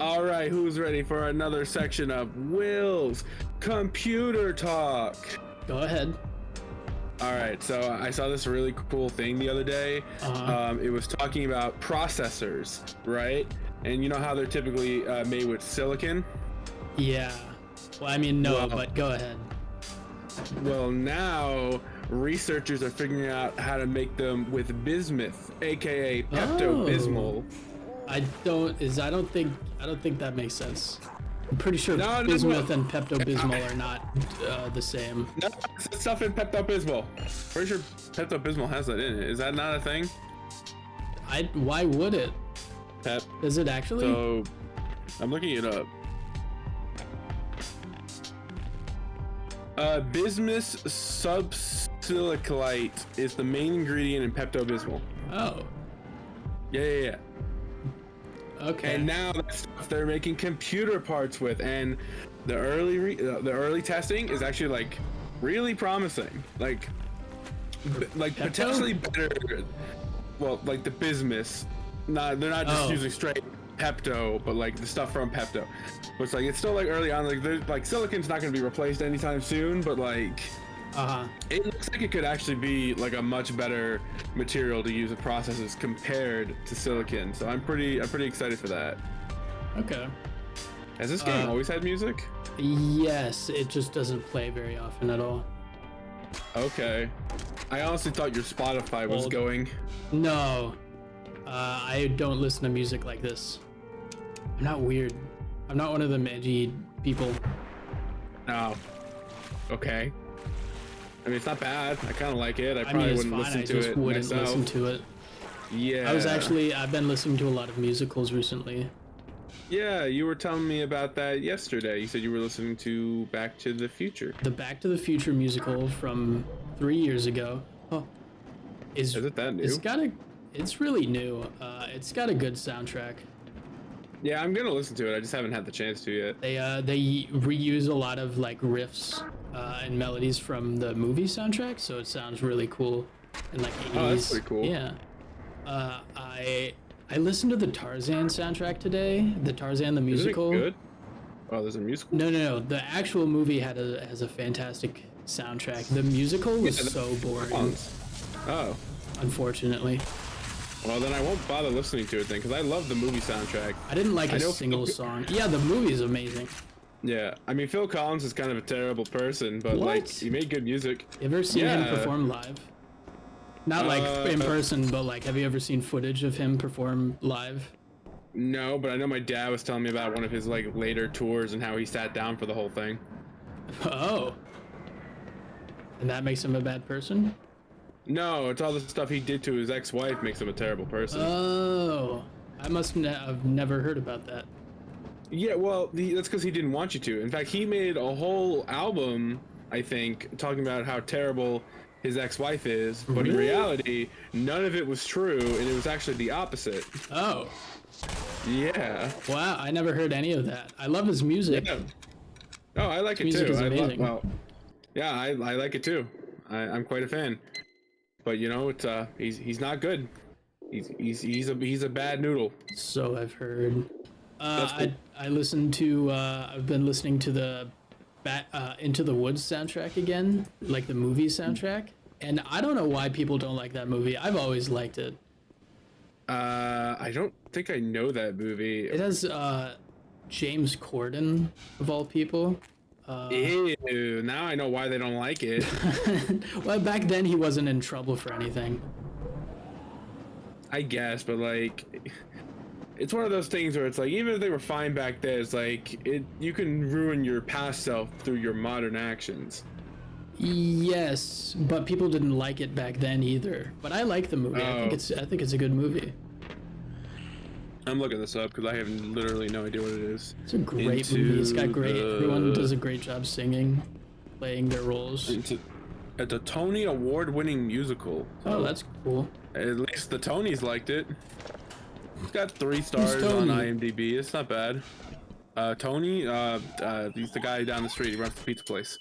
All right, who's ready for another section of Will's Computer Talk? Go ahead. All right, so I saw this really cool thing the other day. It was talking about processors, right? And you know how they're typically made with silicon? Yeah. Well, I mean, no, but go ahead. Well, now researchers are figuring out how to make them with bismuth, aka Pepto-Bismol. I don't think that makes sense. I'm pretty sure bismuth and Pepto-Bismol are not the same. No, it's stuff in Pepto-Bismol. Pretty sure Pepto-Bismol has that in it. Is that not a thing? Why would it? Pep. Is it actually? So, I'm looking it up. Bismuth subsilicate is the main ingredient in Pepto-Bismol. Oh. Yeah. Okay. And now that's stuff they're making computer parts with, and the early testing is actually like really promising. Like potentially better. Well, like the bismuth. They're not just using straight Pepto, but like the stuff from Pepto. But it's like it's still like early on. Like silicon's not going to be replaced anytime soon, but like. It looks like it could actually be like a much better material to use in processes compared to silicon. So I'm pretty excited for that. Okay. Has this game always had music? Yes, it just doesn't play very often at all. Okay. I honestly thought your Spotify was going. No. I don't listen to music like this. I'm not weird. I'm not one of them edgy people. Oh. Okay. I mean, it's not bad. I kind of like it. I probably wouldn't listen to it. I just wouldn't listen to it. Yeah. I've been listening to a lot of musicals recently. Yeah, you were telling me about that yesterday. You said you were listening to Back to the Future. The Back to the Future musical from 3 years ago. Oh. Is it that new? It's really new. It's got a good soundtrack. Yeah, I'm gonna listen to it. I just haven't had the chance to yet. They reuse a lot of like riffs and melodies from the movie soundtrack, so it sounds really cool. And like 80s. Oh, that's pretty cool. Yeah. I listened to the Tarzan soundtrack today. The Tarzan the musical. Is it good? Oh, there's a musical. No. The actual movie has a fantastic soundtrack. The musical was so boring. Oh. Unfortunately. Well, then I won't bother listening to it then, because I love the movie soundtrack. I didn't like a single song. Yeah, the movie is amazing. Yeah, I mean, Phil Collins is kind of a terrible person, but like, he made good music. You ever seen him perform live? Not like in person, but like, have you ever seen footage of him perform live? No, but I know my dad was telling me about one of his like later tours and how he sat down for the whole thing. Oh. And that makes him a bad person? No, it's all the stuff he did to his ex-wife makes him a terrible person. Oh, I must have never heard about that. Yeah, well, that's because he didn't want you to. In fact, he made a whole album, I think, talking about how terrible his ex-wife is, but in reality, none of it was true, and it was actually the opposite. Oh. Yeah. Wow, I never heard any of that. I love his music. Yeah. Oh, I like it music too. Is amazing. I like it too. I'm quite a fan. But you know, it's he's not good. He's a bad noodle. So I've heard. Cool. I listened to. I've been listening to the Into the Woods soundtrack again, like the movie soundtrack, and I don't know why people don't like that movie. I've always liked it. I don't think I know that movie. It has James Corden of all people. Ew, now I know why they don't like it. Well, back then he wasn't in trouble for anything. I guess, but like, it's one of those things where it's like, even if they were fine back then, it's like, you can ruin your past self through your modern actions. Yes, but people didn't like it back then either. But I like the movie. I think it's a good movie. I'm looking this up because I have literally no idea what it is. It's a great movie. It's got great. Everyone does a great job singing, playing their roles. It's a Tony Award-winning musical. Oh, that's cool. At least the Tonys liked it. It's got 3 stars on IMDb. It's not bad. Tony, he's the guy down the street. He runs the pizza place.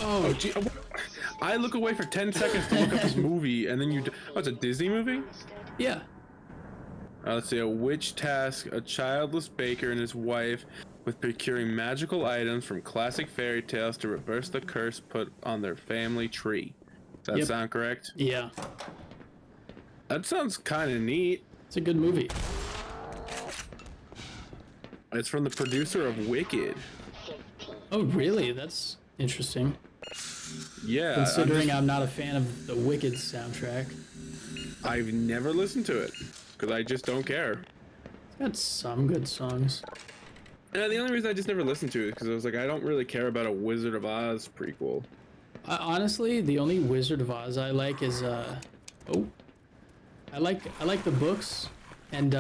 Oh, gee, I look away for 10 seconds to look up this movie, and then oh, it's a Disney movie? Yeah. Let's see. A witch tasks a childless baker and his wife with procuring magical items from classic fairy tales to reverse the curse put on their family tree. Does that sound correct? Yeah. That sounds kind of neat. It's a good movie. It's from the producer of Wicked. Oh, really? That's interesting. Yeah. Considering I'm not a fan of the Wicked soundtrack. I've never listened to it because I just don't care. It's got some good songs. Yeah, the only reason I just never listened to it is because I was like, I don't really care about a Wizard of Oz prequel. Honestly, the only Wizard of Oz I like is I like the books, and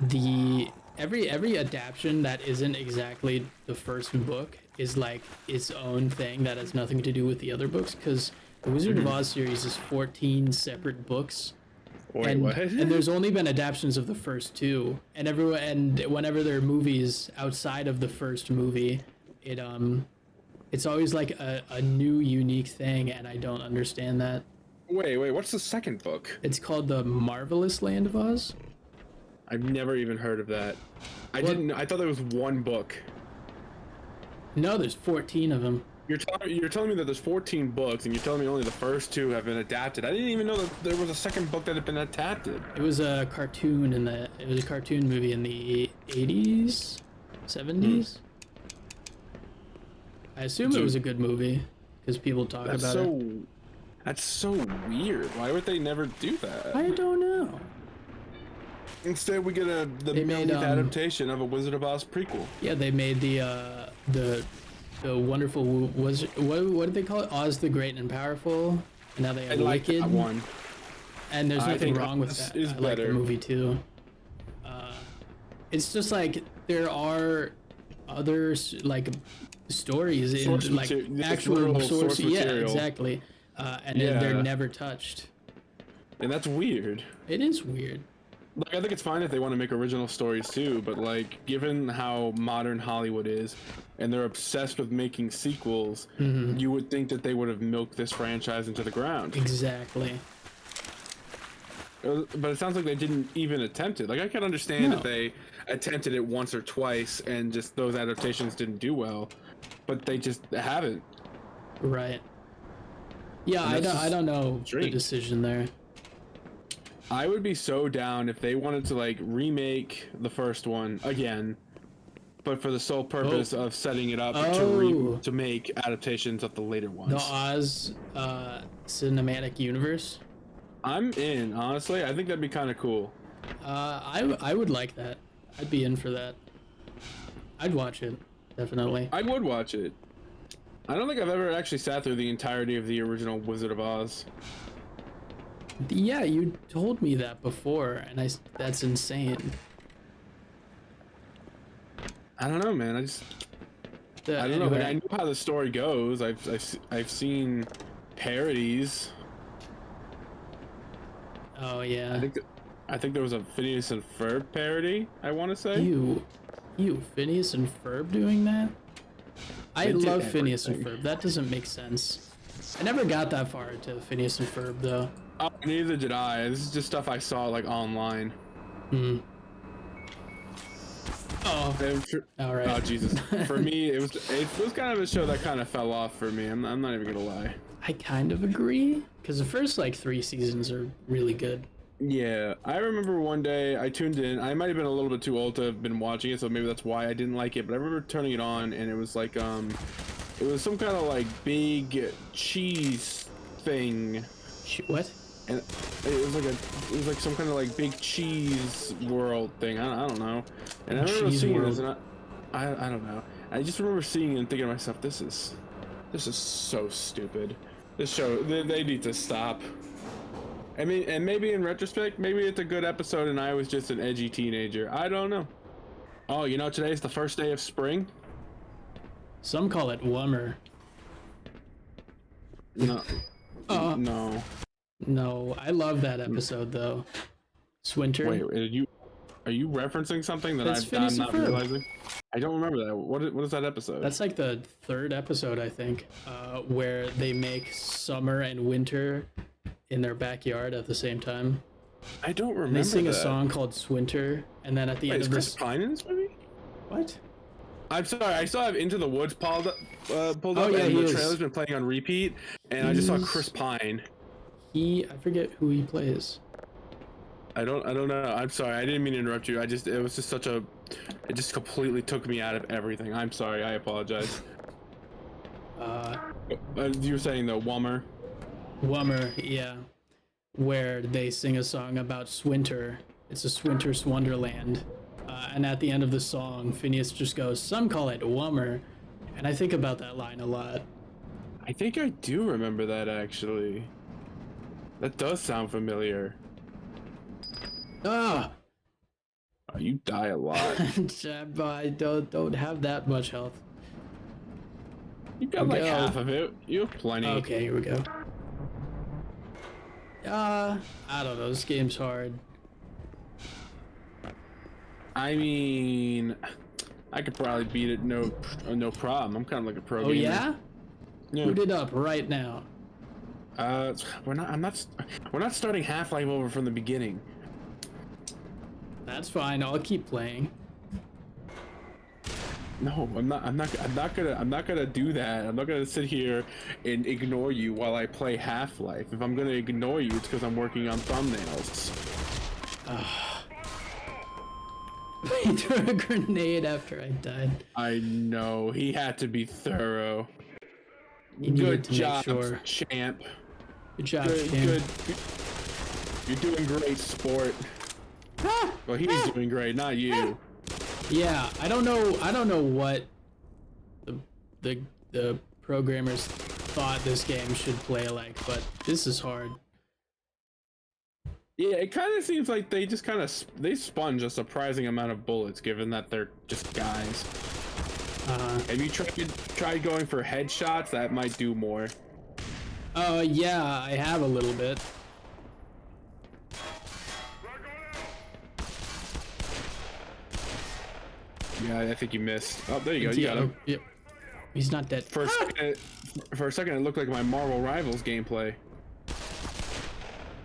the every adaptation that isn't exactly the first book is like its own thing that has nothing to do with the other books, because the Wizard of Oz series is 14 separate books. Wait, what? And there's only been adaptations of the first two, and whenever there are movies outside of the first movie, it's always like a new unique thing, and I don't understand that. Wait, what's the second book? It's called The Marvelous Land of Oz. I've never even heard of that. I thought there was one book. No, there's 14 of them. You're telling me that there's 14 books, and you're telling me only the first two have been adapted. I didn't even know that there was a second book that had been adapted. It was a cartoon movie in the 80s, 70s. I assume it was a good movie because people talk about it. That's so weird. Why would they never do that? I don't know. Instead, we get the millionth adaptation of a Wizard of Oz prequel. Yeah, they made the wonderful what did they call it? Oz the Great and Powerful. And now they have Wicked. That one. And there's nothing wrong with that. I like the movie too. It's just like there are other like stories in like actual source. Yeah, exactly. And they're never touched. And that's weird. It is weird. Like, I think it's fine if they want to make original stories too, but like, given how modern Hollywood is, and they're obsessed with making sequels, you would think that they would have milked this franchise into the ground. Exactly. But it sounds like they didn't even attempt it. Like, I can understand if they attempted it once or twice and just those adaptations didn't do well, but they just haven't. Right. Yeah, I don't know the decision there. I would be so down if they wanted to like remake the first one again, but for the sole purpose of setting it up to make adaptations of the later ones. The Oz cinematic universe. I'm in, honestly. I think that'd be kind of cool. I would like that. I'd be in for that. I'd watch it, definitely. I would watch it. I don't think I've ever actually sat through the entirety of the original Wizard of Oz. Yeah, you told me that before, and that's insane. I don't know, man. I don't know. Like, I know how the story goes. I've seen parodies. Oh yeah. I think there was a Phineas and Ferb parody. I want to say. You Phineas and Ferb doing that? I love Phineas and Ferb. That doesn't make sense. I never got that far into Phineas and Ferb though. Oh, neither did I. This is just stuff I saw like online. Oh. All right. Oh Jesus. For me, it was kind of a show that kind of fell off for me. I'm not even gonna lie. I kind of agree because the first like 3 seasons are really good. Yeah, I remember one day I tuned in. I might have been a little bit too old to have been watching it, so maybe that's why I didn't like it. But I remember turning it on, and it was like it was some kind of like big cheese thing. What? And it was like some kind of like big cheese world thing. I don't know. And I remember seeing this, and I don't know. I just remember seeing it and thinking to myself, this is so stupid. This show, they need to stop. I mean, and maybe in retrospect, maybe it's a good episode and I was just an edgy teenager. I don't know. Oh, you know, today's the first day of spring? Some call it Wummer. No. No. No, I love that episode though. It's winter. Wait, are you referencing something that I'm not realizing? I don't remember that. What is that episode? That's like the 3rd episode, I think, where they make summer and winter in their backyard at the same time. I don't remember. And they sing that. a song called Swinter, and then at the end Is of Chris this, Pine in this movie? what? I'm sorry, I still have Into the Woods pulled up, Oh, and yeah, he the is. trailer's been playing on repeat, and I just saw Chris Pine. I forget who he plays. I don't know. I'm sorry. I didn't mean to interrupt you. It was just it just completely took me out of everything. I'm sorry. I apologize. You were saying though, Wummer. Wummer, yeah, where they sing a song about Swinter. It's a Swinter's Wonderland, and at the end of the song, Phineas just goes, "Some call it Wummer," and I think about that line a lot. I think I do remember that actually. That does sound familiar. Ah, Oh, you die a lot. I don't have that much health. You got like half of it. You have plenty. Okay, here we go. I don't know. This game's hard. I mean, I could probably beat it no problem. I'm kind of like a pro Oh gamer. yeah? Yeah. Boot it up right now. We're not starting Half-Life over from the beginning. That's fine. I'll keep playing. No, I'm not gonna do that. I'm not gonna sit here and ignore you while I play Half-Life. If I'm gonna ignore you, it's because I'm working on thumbnails. He threw a grenade after I died. I know, he had to be thorough. He needed Good to make job, sure. champ. Good job, Good, Tim. good. You're doing great, sport. Ah! Well, he's doing great, not you. Yeah, I don't know what the programmers thought this game should play like, but this is hard. Yeah, it kind of seems like they just they sponge a surprising amount of bullets, given that they're just guys. Have you tried going for headshots? That might do more. Yeah, I have a little bit. Yeah, I think you missed. Oh, there you go. You got him. Yep. He's not dead. For a second, it looked like my Marvel Rivals gameplay.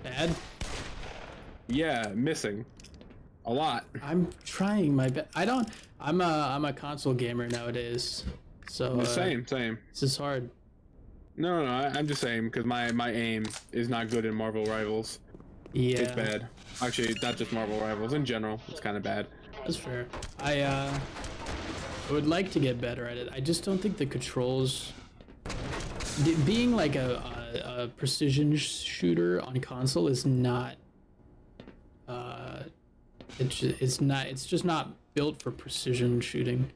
Bad. Yeah, missing. A lot. I'm trying my best. I'm a console gamer nowadays, so Same. this is hard. No, I'm just saying because my aim is not good in Marvel Rivals. Yeah, It's bad. Actually, not just Marvel Rivals. In general, it's kind of bad. that's fair. I would like to get better at it. I just don't think the controls, being like a precision shooter on console is not. It's just not built for precision shooting.